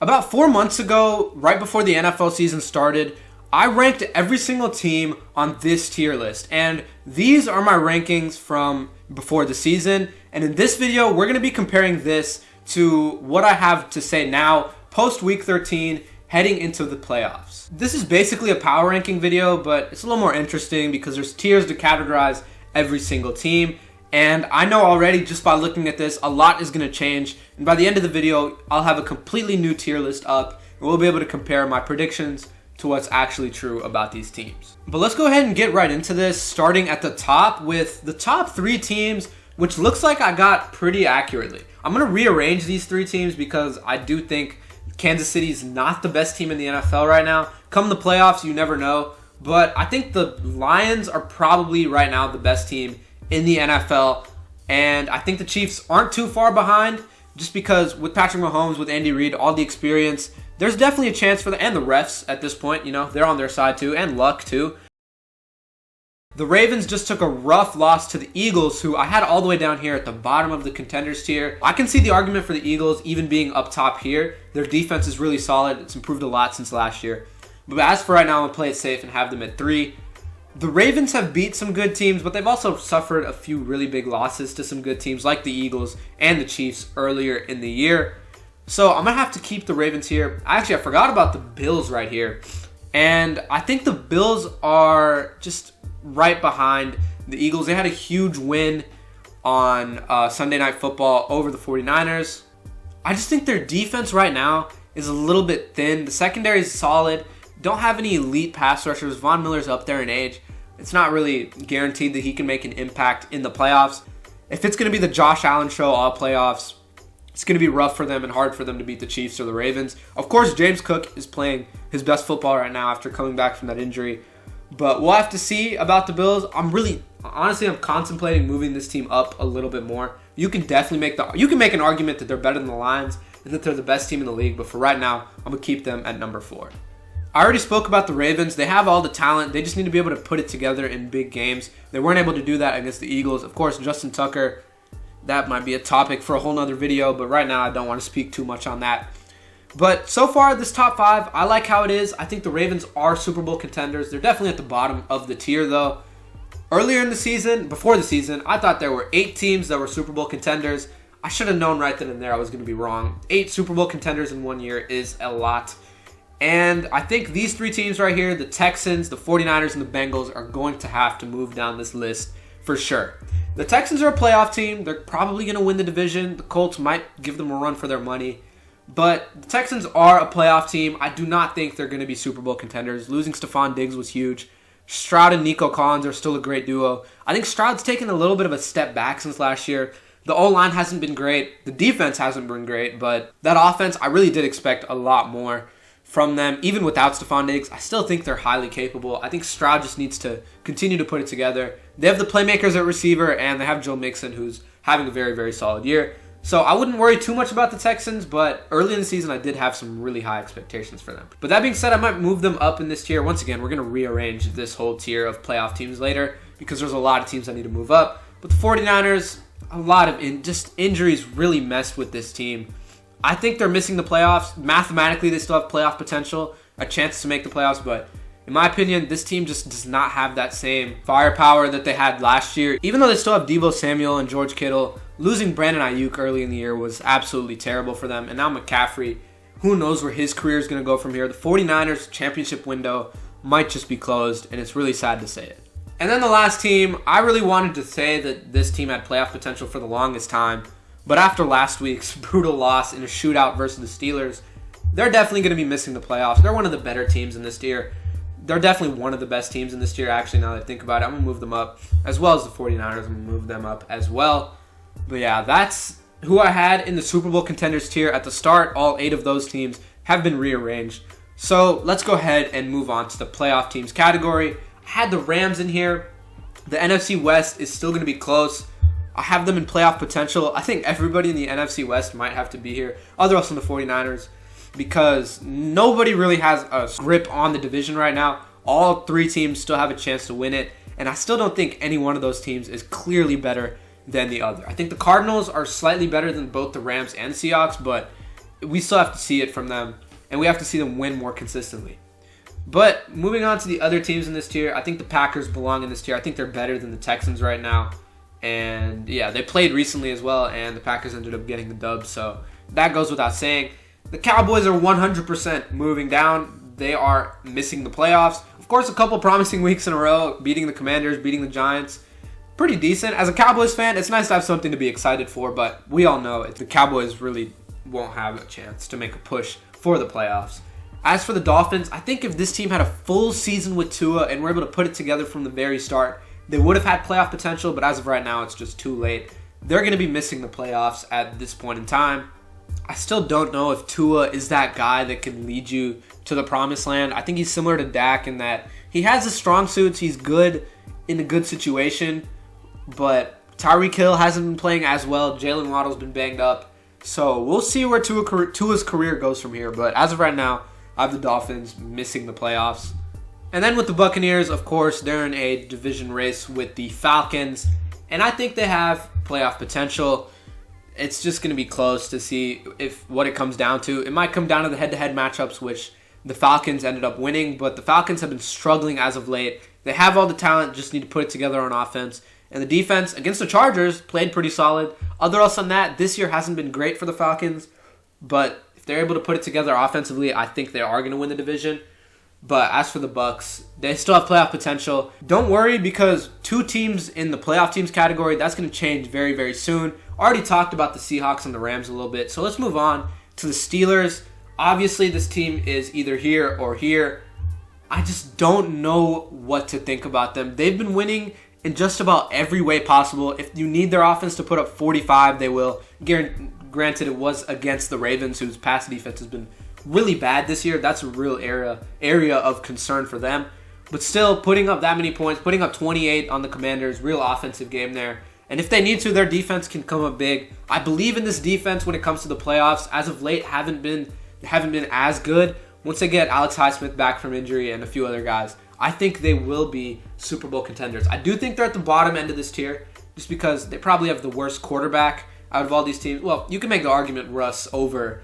About 4 months ago, right before the NFL season started, I ranked every single team on this tier list. And these are my rankings from before the season. And in this video, we're going to be comparing this to what I have to say now, post week 13, heading into the playoffs. This is basically a power ranking video, but it's a little more interesting because there's tiers to categorize every single team. And I know already just by looking at this, a lot is going to change. And by the end of the video, I'll have a completely new tier list up. And we'll be able to compare my predictions to what's actually true about these teams. But let's go ahead and get right into this, starting at the top with the top 3 teams, which looks like I got pretty accurately. I'm going to rearrange these 3 teams because I do think Kansas City is not the best team in the NFL right now. Come the playoffs, you never know. But I think the Lions are probably right now the best team in the NFL. And I think the Chiefs aren't too far behind just because with Patrick Mahomes, with Andy Reid, all the experience, there's definitely a chance for them. And the refs at this point, they're on their side too, and luck too. The Ravens just took a rough loss to the Eagles, who I had all the way down here at the bottom of the contenders tier. I can see the argument for the Eagles even being up top here. Their defense is really solid. It's improved a lot since last year. But as for right now, I'm going to play it safe and have them at 3. The Ravens have beat some good teams, but they've also suffered a few really big losses to some good teams like the Eagles and the Chiefs earlier in the year. So I'm going to have to keep the Ravens here. I forgot about the Bills right here. And I think the Bills are just right behind the Eagles. They had a huge win on Sunday Night Football over the 49ers. I just think their defense right now is a little bit thin. The secondary is solid. Don't have any elite pass rushers. Von Miller's up there in age. It's not really guaranteed that he can make an impact in the playoffs. If it's going to be the Josh Allen show all playoffs, it's going to be rough for them and hard for them to beat the Chiefs or the Ravens. Of course, James Cook is playing his best football right now after coming back from that injury. But we'll have to see about the Bills. I'm contemplating moving this team up a little bit more. You can definitely make an argument that they're better than the Lions and that they're the best team in the league. But for right now, I'm going to keep them at number 4. I already spoke about the Ravens. They have all the talent. They just need to be able to put it together in big games. They weren't able to do that against the Eagles. Of course, Justin Tucker, that might be a topic for a whole nother video, but right now I don't want to speak too much on that. But so far, this top 5, I like how it is. I think the Ravens are Super Bowl contenders. They're definitely at the bottom of the tier, though. Earlier in the season, before the season, I thought there were 8 teams that were Super Bowl contenders. I should have known right then and there I was going to be wrong. 8 Super Bowl contenders in 1 year is a lot. And I think these 3 teams right here, the Texans, the 49ers, and the Bengals, are going to have to move down this list for sure. The Texans are a playoff team. They're probably going to win the division. The Colts might give them a run for their money. But the Texans are a playoff team. I do not think they're going to be Super Bowl contenders. Losing Stephon Diggs was huge. Stroud and Nico Collins are still a great duo. I think Stroud's taken a little bit of a step back since last year. The O-line hasn't been great. The defense hasn't been great. But that offense, I really did expect a lot more from them. Even without Stephon Diggs, I still think they're highly capable. I think Stroud just needs to continue to put it together. They have the playmakers at receiver, and they have Joe Mixon, who's having a very, very solid year. So I wouldn't worry too much about the Texans, but early in the season, I did have some really high expectations for them. But that being said, I might move them up in this tier. Once again, we're going to rearrange this whole tier of playoff teams later because there's a lot of teams I need to move up. But the 49ers, a lot of injuries really messed with this team. I think they're missing the playoffs. Mathematically, they still have playoff potential, a chance to make the playoffs, but in my opinion, this team just does not have that same firepower that they had last year. Even though they still have Deebo Samuel and George Kittle, losing Brandon Ayuk early in the year was absolutely terrible for them. And now McCaffrey, who knows where his career is going to go from here. The 49ers championship window might just be closed, and it's really sad to say it. And then the last team, I really wanted to say that this team had playoff potential for the longest time. But after last week's brutal loss in a shootout versus the Steelers, they're definitely going to be missing the playoffs. They're one of the better teams in this tier. They're definitely one of the best teams in this tier, actually, now that I think about it. I'm going to move them up, as well as the 49ers. I'm going to move them up as well. But yeah, that's who I had in the Super Bowl contenders tier at the start. All 8 of those teams have been rearranged. So let's go ahead and move on to the playoff teams category. I had the Rams in here. The NFC West is still going to be close. I have them in playoff potential. I think everybody in the NFC West might have to be here, other else than the 49ers, because nobody really has a grip on the division right now. All 3 teams still have a chance to win it, and I still don't think any one of those teams is clearly better than the other. I think the Cardinals are slightly better than both the Rams and Seahawks, but we still have to see it from them, and we have to see them win more consistently. But moving on to the other teams in this tier, I think the Packers belong in this tier. I think they're better than the Texans right now. And yeah, they played recently as well, and the Packers ended up getting the dub, so that goes without saying. The Cowboys are 100% moving down. They are missing the playoffs. Of course, a couple promising weeks in a row, beating the Commanders, beating the Giants. Pretty decent. As a Cowboys fan, it's nice to have something to be excited for, but we all know the Cowboys really won't have a chance to make a push for the playoffs. As for the Dolphins, I think if this team had a full season with Tua and were able to put it together from the very start, they would have had playoff potential, but as of right now, it's just too late. They're going to be missing the playoffs at this point in time. I still don't know if Tua is that guy that can lead you to the promised land. I think he's similar to Dak in that he has the strong suits. He's good in a good situation, but Tyreek Hill hasn't been playing as well. Jalen Waddle's been banged up. So we'll see where Tua's career goes from here. But as of right now, I have the Dolphins missing the playoffs. And then with the Buccaneers, of course, they're in a division race with the Falcons. And I think they have playoff potential. It's just going to be close to see what it comes down to. It might come down to the head-to-head matchups, which the Falcons ended up winning. But the Falcons have been struggling as of late. They have all the talent, just need to put it together on offense. And the defense against the Chargers played pretty solid. Other else than that, this year hasn't been great for the Falcons. But if they're able to put it together offensively, I think they are going to win the division. But as for the Bucs, they still have playoff potential. Don't worry, because 2 teams in the playoff teams category, that's going to change very, very soon. Already talked about the Seahawks and the Rams a little bit. So let's move on to the Steelers. Obviously, this team is either here or here. I just don't know what to think about them. They've been winning in just about every way possible. If you need their offense to put up 45, they will. Granted, it was against the Ravens, whose pass defense has been really bad this year. That's a real area of concern for them. But still, putting up that many points, putting up 28 on the Commanders, real offensive game there. And if they need to, their defense can come up big. I believe in this defense when it comes to the playoffs. As of late, haven't been as good. Once they get Alex Highsmith back from injury and a few other guys, I think they will be Super Bowl contenders. I do think they're at the bottom end of this tier, just because they probably have the worst quarterback out of all these teams. Well, you can make the argument Russ over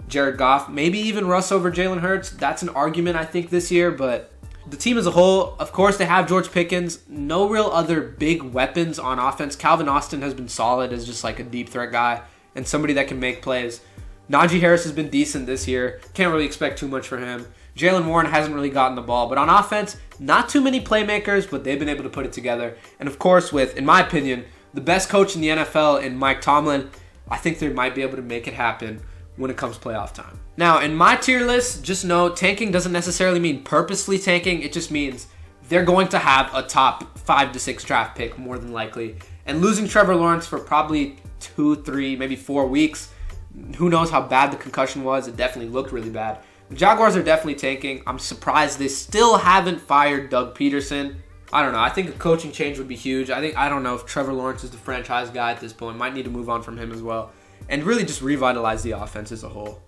Jared Goff, maybe even Russ over Jalen Hurts. That's an argument, I think, this year. But the team as a whole, of course, they have George Pickens. No real other big weapons on offense. Calvin Austin has been solid as just like a deep threat guy and somebody that can make plays. Najee Harris has been decent this year. Can't really expect too much from him. Jalen Warren hasn't really gotten the ball. But on offense, not too many playmakers, but they've been able to put it together. And of course, with, in my opinion, the best coach in the NFL in Mike Tomlin, I think they might be able to make it happen when it comes playoff time. Now, in my tier list, just know tanking doesn't necessarily mean purposely tanking. It just means they're going to have a top 5 to 6 draft pick more than likely. And losing Trevor Lawrence for probably 2, 3, maybe 4 weeks, who knows how bad the concussion was. It definitely looked really bad. The Jaguars are definitely tanking. I'm surprised they still haven't fired Doug Peterson. I don't know. I think a coaching change would be huge. I don't know if Trevor Lawrence is the franchise guy at this point. Might need to move on from him as well. And really just revitalize the offense as a whole.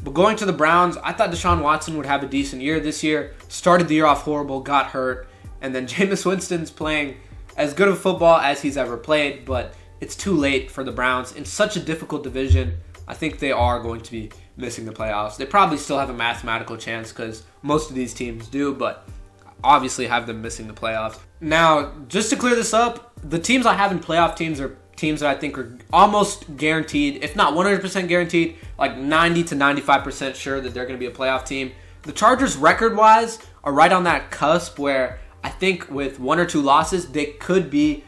But going to the Browns, I thought Deshaun Watson would have a decent year this year. Started the year off horrible, got hurt. And then Jameis Winston's playing as good of football as he's ever played. But it's too late for the Browns. In such a difficult division, I think they are going to be missing the playoffs. They probably still have a mathematical chance because most of these teams do, but obviously have them missing the playoffs. Now, just to clear this up, the teams I have in playoff teams are teams that I think are almost guaranteed, if not 100% guaranteed, like 90 to 95% sure that they're going to be a playoff team. The Chargers, record-wise, are right on that cusp where I think with 1 or 2 losses, they could be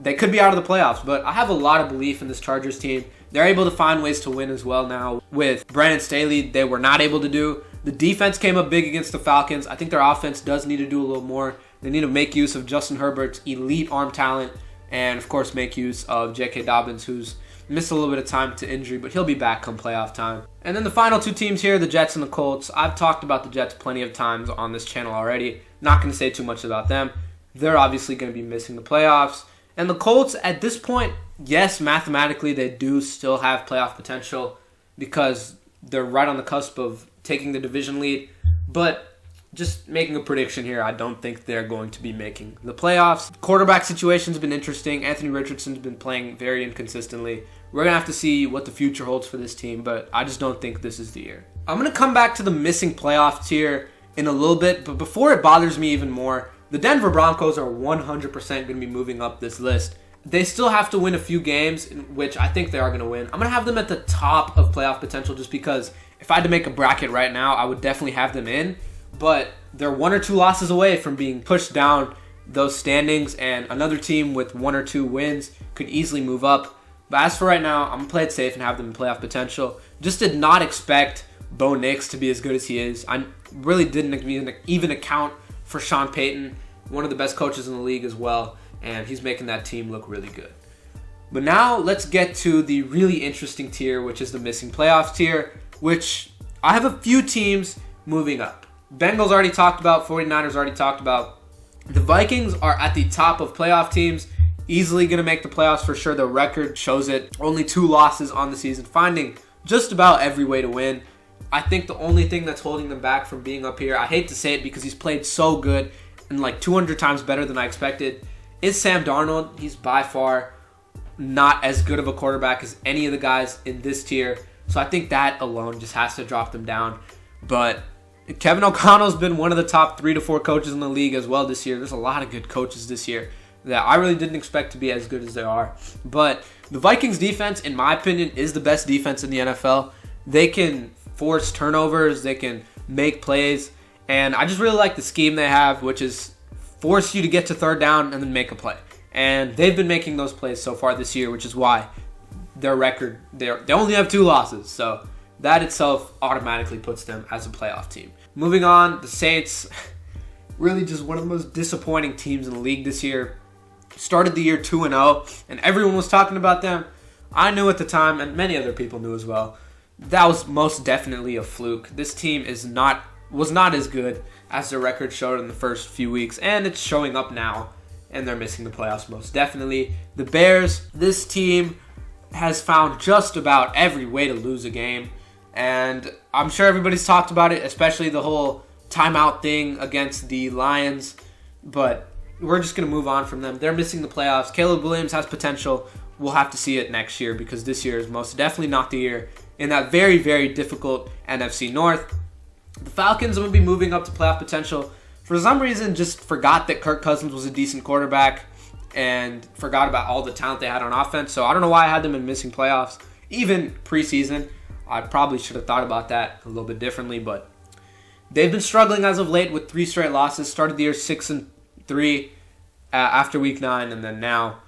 out of the playoffs. But I have a lot of belief in this Chargers team. They're able to find ways to win as well now. With Brandon Staley, they were not able to do. The defense came up big against the Falcons. I think their offense does need to do a little more. They need to make use of Justin Herbert's elite arm talent and, of course, make use of J.K. Dobbins, who's missed a little bit of time to injury, but he'll be back come playoff time. And then the final 2 teams here, the Jets and the Colts. I've talked about the Jets plenty of times on this channel already. Not going to say too much about them. They're obviously going to be missing the playoffs. And the Colts, at this point, yes, mathematically, they do still have playoff potential because they're right on the cusp of taking the division lead. But just making a prediction here, I don't think they're going to be making the playoffs. Quarterback situation's been interesting. Anthony Richardson's been playing very inconsistently. We're going to have to see what the future holds for this team, but I just don't think this is the year. I'm going to come back to the missing playoff tier in a little bit, but before it bothers me even more, the Denver Broncos are 100% going to be moving up this list. They still have to win a few games, which I think they are going to win. I'm going to have them at the top of playoff potential just because if I had to make a bracket right now, I would definitely have them in. But they're 1 or 2 losses away from being pushed down those standings, and another team with 1 or 2 wins could easily move up. But as for right now, I'm going to play it safe and have them in playoff potential. Just did not expect Bo Nix to be as good as he is. I really didn't even account for Sean Payton, one of the best coaches in the league as well, and he's making that team look really good. But now let's get to the really interesting tier, which is the missing playoffs tier, which I have a few teams moving up. Bengals already talked about, 49ers already talked about. The Vikings are at the top of playoff teams, easily going to make the playoffs for sure. The record shows it. Only 2 losses on the season, finding just about every way to win. I think the only thing that's holding them back from being up here, I hate to say it because he's played so good and like 200 times better than I expected, is Sam Darnold. He's by far not as good of a quarterback as any of the guys in this tier. So I think that alone just has to drop them down. But Kevin O'Connell's been one of the top 3 to 4 coaches in the league as well this year. There's a lot of good coaches this year that I really didn't expect to be as good as they are. But the Vikings defense, in my opinion, is the best defense in the NFL. They can force turnovers, they can make plays, and I just really like the scheme they have, which is force you to get to third down and then make a play. And they've been making those plays so far this year, which is why their record, they only have 2 losses. So that itself automatically puts them as a playoff team. Moving on, the Saints, really just one of the most disappointing teams in the league this year. Started the year 2-0, and everyone was talking about them. I knew at the time, and many other people knew as well, that was most definitely a fluke. This team was not as good as their record showed in the first few weeks, and it's showing up now, and they're missing the playoffs most definitely. The Bears, this team has found just about every way to lose a game, and I'm sure everybody's talked about it, especially the whole timeout thing against the Lions, but we're just going to move on from them. They're missing the playoffs. Caleb Williams has potential. We'll have to see it next year because this year is most definitely not the year in that very, very difficult NFC North. The Falcons will be moving up to playoff potential. For some reason, just forgot that Kirk Cousins was a decent quarterback and forgot about all the talent they had on offense. So I don't know why I had them in missing playoffs. Even preseason, I probably should have thought about that a little bit differently, but they've been struggling as of late with 3 straight losses. Started the year 6-3 after week 9, and then now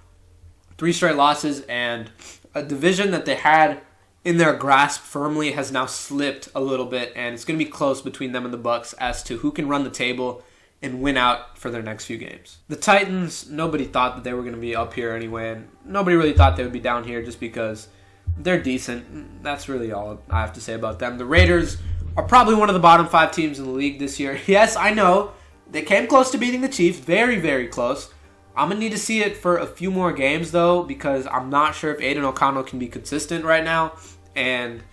3 straight losses, and a division that they had in their grasp firmly has now slipped a little bit, and it's going to be close between them and the Bucs as to who can run the table and win out for their next few games. The Titans, nobody thought that they were going to be up here anyway, and nobody really thought they would be down here just because they're decent. That's really all I have to say about them. The Raiders are probably one of the bottom 5 teams in the league this year. Yes, I know. They came close to beating the Chiefs. Very, very close. I'm going to need to see it for a few more games, though, because I'm not sure if Aiden O'Connell can be consistent right now. And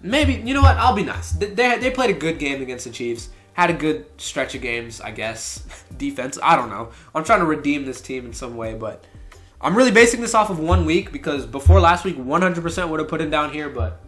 maybe, you know what? I'll be nice. They played a good game against the Chiefs. Had a good stretch of games, I guess. Defense, I don't know. I'm trying to redeem this team in some way, but I'm really basing this off of 1 week because before last week, 100% would have put him down here, but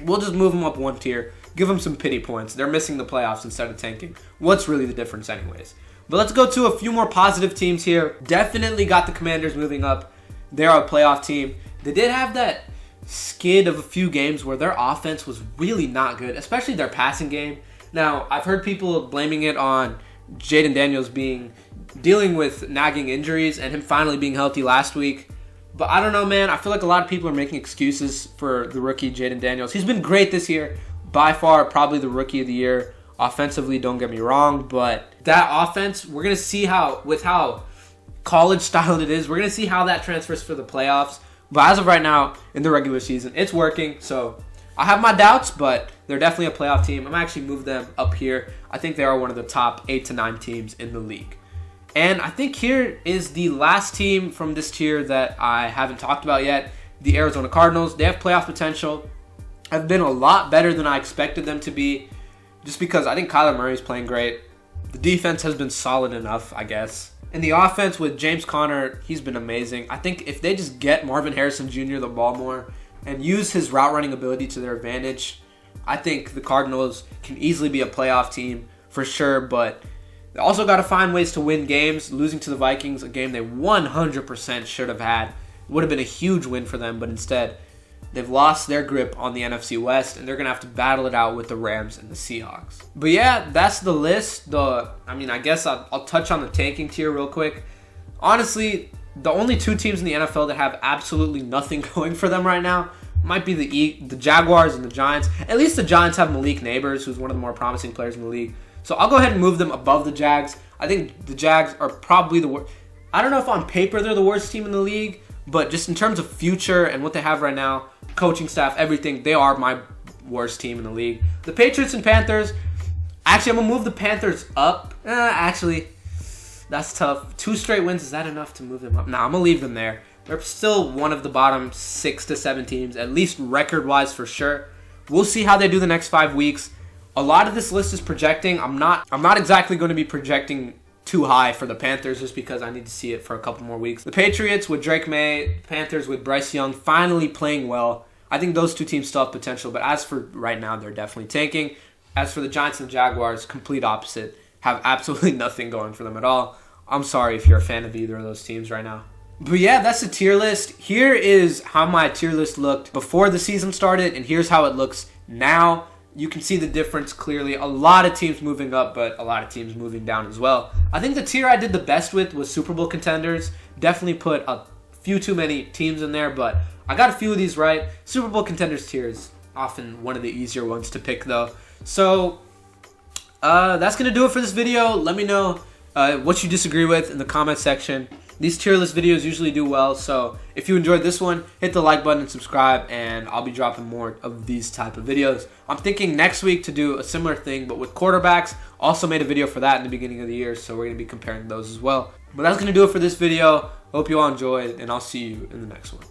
we'll just move him up 1 tier. Give them some pity points. They're missing the playoffs instead of tanking. What's really the difference anyways? But let's go to a few more positive teams here. Definitely got the Commanders moving up. They're a playoff team. They did have that skid of a few games where their offense was really not good, especially their passing game. Now, I've heard people blaming it on Jaden Daniels dealing with nagging injuries and him finally being healthy last week. But I don't know, man. I feel like a lot of people are making excuses for the rookie Jaden Daniels. He's been great this year. By far, probably the rookie of the year. Offensively, don't get me wrong, but that offense, we're going to see how college style it is, we're going to see how that transfers for the playoffs. But as of right now, in the regular season, it's working. So I have my doubts, but they're definitely a playoff team. I'm actually moved them up here. I think they are one of the top 8 to 9 teams in the league. And I think here is the last team from this tier that I haven't talked about yet, the Arizona Cardinals. They have playoff potential. Have been a lot better than I expected them to be. just because I think Kyler Murray's playing great. The defense has been solid enough, I guess. And the offense with James Conner, he's been amazing. I think if they just get Marvin Harrison Jr. the ball more and use his route running ability to their advantage, I think the Cardinals can easily be a playoff team for sure. But they also got to find ways to win games. Losing to the Vikings, a game they 100% should have had, would have been a huge win for them. But instead, they've lost their grip on the NFC West, and they're going to have to battle it out with the Rams and the Seahawks. But yeah, that's the list. I guess I'll touch on the tanking tier real quick. Honestly, the only two teams in the NFL that have absolutely nothing going for them right now might be the Jaguars and the Giants. At least the Giants have Malik Neighbors, who's one of the more promising players in the league. So I'll go ahead and move them above the Jags. I think the Jags are probably the worst. I don't know if on paper they're the worst team in the league, but just in terms of future and what they have right now, coaching staff, everything, they are my worst team in the league. The Patriots and Panthers, actually, I'm going to move the Panthers up. Actually, that's tough. 2 straight wins, is that enough to move them up? Nah, I'm going to leave them there. They're still one of the bottom 6 to 7 teams, at least record-wise for sure. We'll see how they do the next 5 weeks. A lot of this list is projecting. I'm not exactly going to be projecting too high for the Panthers just because I need to see it for a couple more weeks. The Patriots with Drake May, Panthers with Bryce Young finally playing well. I think those two teams still have potential, but as for right now, they're definitely tanking. As for the Giants and the Jaguars, complete opposite. Have absolutely nothing going for them at all. I'm sorry if you're a fan of either of those teams right now. But yeah, that's the tier list. Here is how my tier list looked before the season started, and here's how it looks now. You can see the difference clearly. A lot of teams moving up, but a lot of teams moving down as well. I think the tier I did the best with was Super Bowl contenders. Definitely put a few too many teams in there, but I got a few of these right. Super Bowl contenders tier is often one of the easier ones to pick, though. So that's going to do it for this video. Let me know what you disagree with in the comment section. These tier list videos usually do well, so if you enjoyed this one, hit the like button and subscribe, and I'll be dropping more of these type of videos. I'm thinking next week to do a similar thing, but with quarterbacks. Also made a video for that in the beginning of the year, so we're going to be comparing those as well. But that's going to do it for this video. Hope you all enjoyed, and I'll see you in the next one.